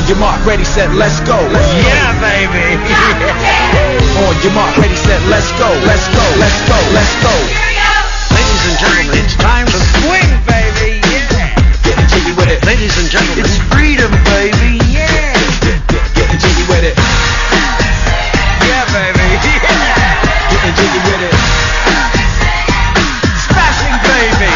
your mark, ready, set, let's go. Yeah, baby. On your mark, ready, set, let's go. Let's go, let's go, let's go. Ladies and gentlemen, it's time to swing, baby. Yeah. Getting jiggy with it. Ladies and gentlemen, it's freedom, baby. Yeah. Getting jiggy with it. Yeah, baby. Yeah. Getting jiggy with it. Smashing, baby.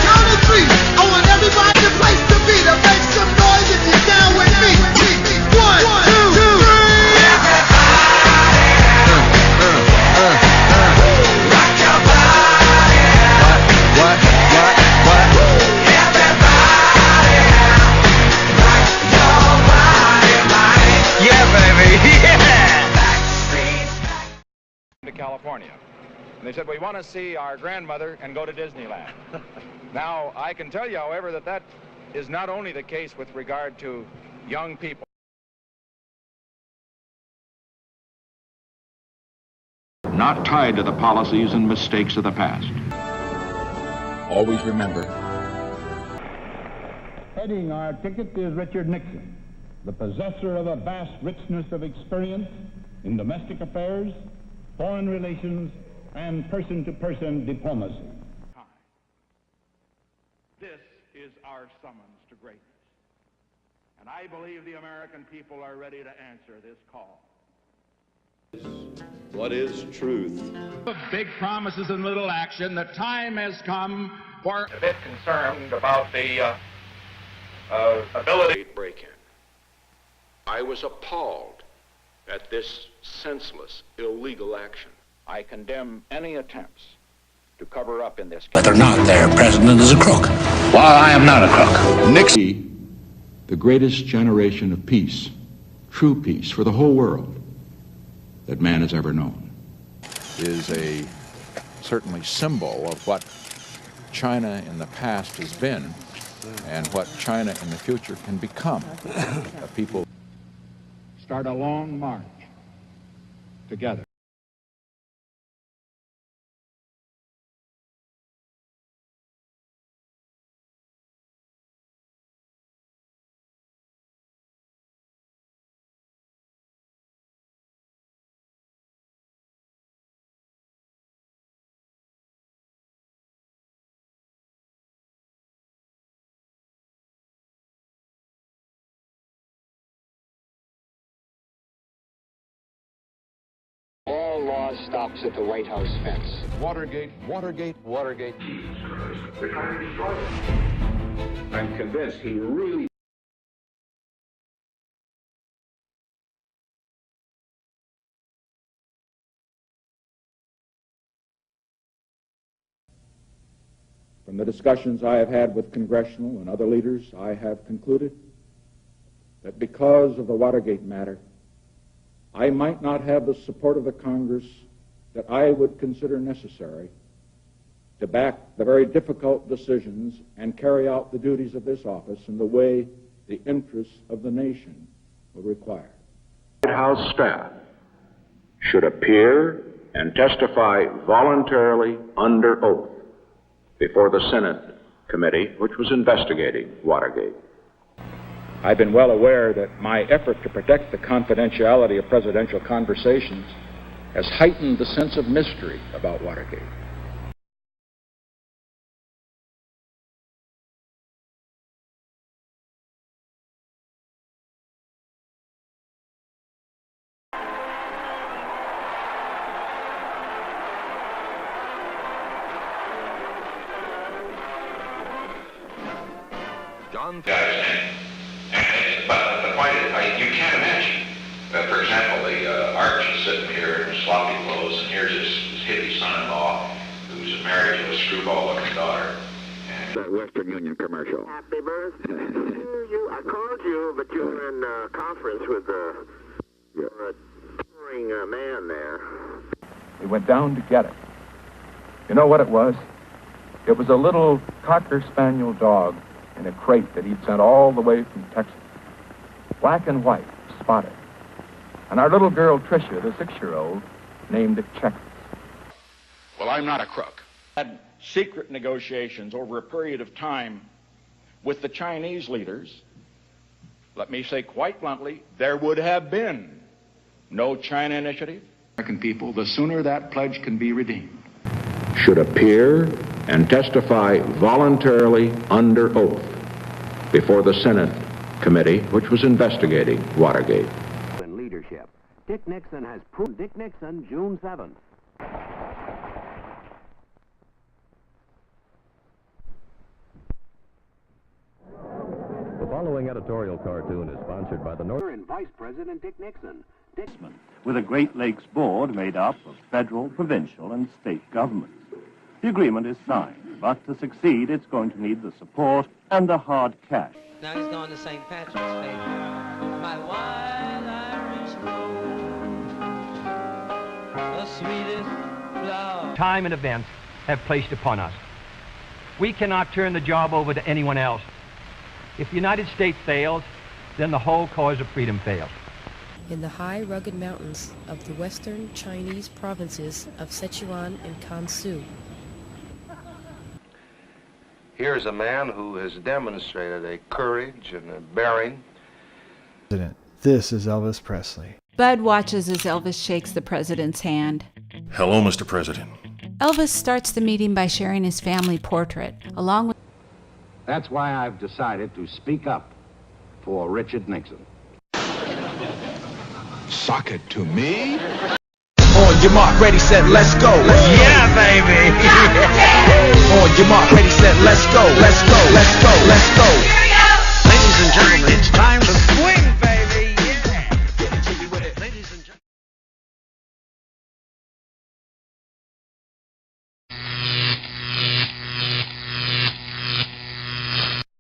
Count of three. I want everybody the place to be. To make some noise if you're down with me. 1, 2, 3. Rock your body. What? Everybody. Rock your body, body. Yeah, baby. Yeah. To California. And they said, we want to see our grandmother and go to Disneyland. Now, I can tell you, however, that is not only the case with regard to young people. Not tied to the policies and mistakes of the past. Always remember. Heading our ticket is Richard Nixon, the possessor of a vast richness of experience in domestic affairs, foreign relations, and person-to-person diplomacy. This is our summons to greatness. And I believe the American people are ready to answer this call. What is truth? Big promises and little action. The time has come for... A bit concerned about the ability... Break-in. I was appalled at this senseless, illegal action. I condemn any attempts to cover up in this case. Whether or not their president is a crook. Well, I am not a crook. Nixon, the greatest generation of peace, true peace for the whole world that man has ever known, Is a certainly symbol of what China in the past has been and what China in the future can become. A people Start a long march together. All law stops at the White House fence. Watergate. I'm convinced he really... From the discussions I have had with congressional and other leaders, I have concluded that because of the Watergate matter, I might not have the support of the Congress that I would consider necessary to back the very difficult decisions and carry out the duties of this office in the way the interests of the nation will require. White House staff should appear and testify voluntarily under oath before the Senate committee, which was investigating Watergate. I've been well aware that my effort to protect the confidentiality of presidential conversations has heightened the sense of mystery about Watergate. John. But the point is, you can't imagine that, for example, the Arch is sitting here in sloppy clothes, and here's his hippie son-in-law who's married to a screwball-looking daughter. That Western Union commercial. Happy birthday to you. I called you, but you were in conference with a touring man there. We went down to get it. You know what it was? It was a little Cocker Spaniel dog in a crate that he'd sent all the way from Texas. Black and white, spotted. And our little girl, Tricia, the 6-year-old, named it Checkers. Well, I'm not a crook. Had secret negotiations over a period of time with the Chinese leaders let me say quite bluntly, there would have been no China initiative. American people, the sooner that pledge can be redeemed, should appear and testify voluntarily under oath before the Senate committee which was investigating Watergate. In leadership, Dick Nixon has proved. Dick Nixon, June 7th. The following editorial cartoon is sponsored by the North And Vice President Dick Nixon. With a Great Lakes board made up of federal, provincial, and state governments. The agreement is signed, but to succeed, it's going to need the support and the hard cash. Now he's going to St. Patrick's Day. My wild Irish rose, the sweetest flower. Time and events have placed upon us. We cannot turn the job over to anyone else. If the United States fails, then the whole cause of freedom fails. In the high, rugged mountains of the western Chinese provinces of Sichuan and Gansu. Here's a man who has demonstrated a courage and a bearing. This is Elvis Presley. Bud watches as Elvis shakes the president's hand. Hello, Mr. President. Elvis starts the meeting by sharing his family portrait, along with... That's why I've decided to speak up for Richard Nixon. Sock it to me. On your mark, ready, set, let's go. Yeah, baby. On your mark, ready, set, let's go. Let's go, let's go, let's go.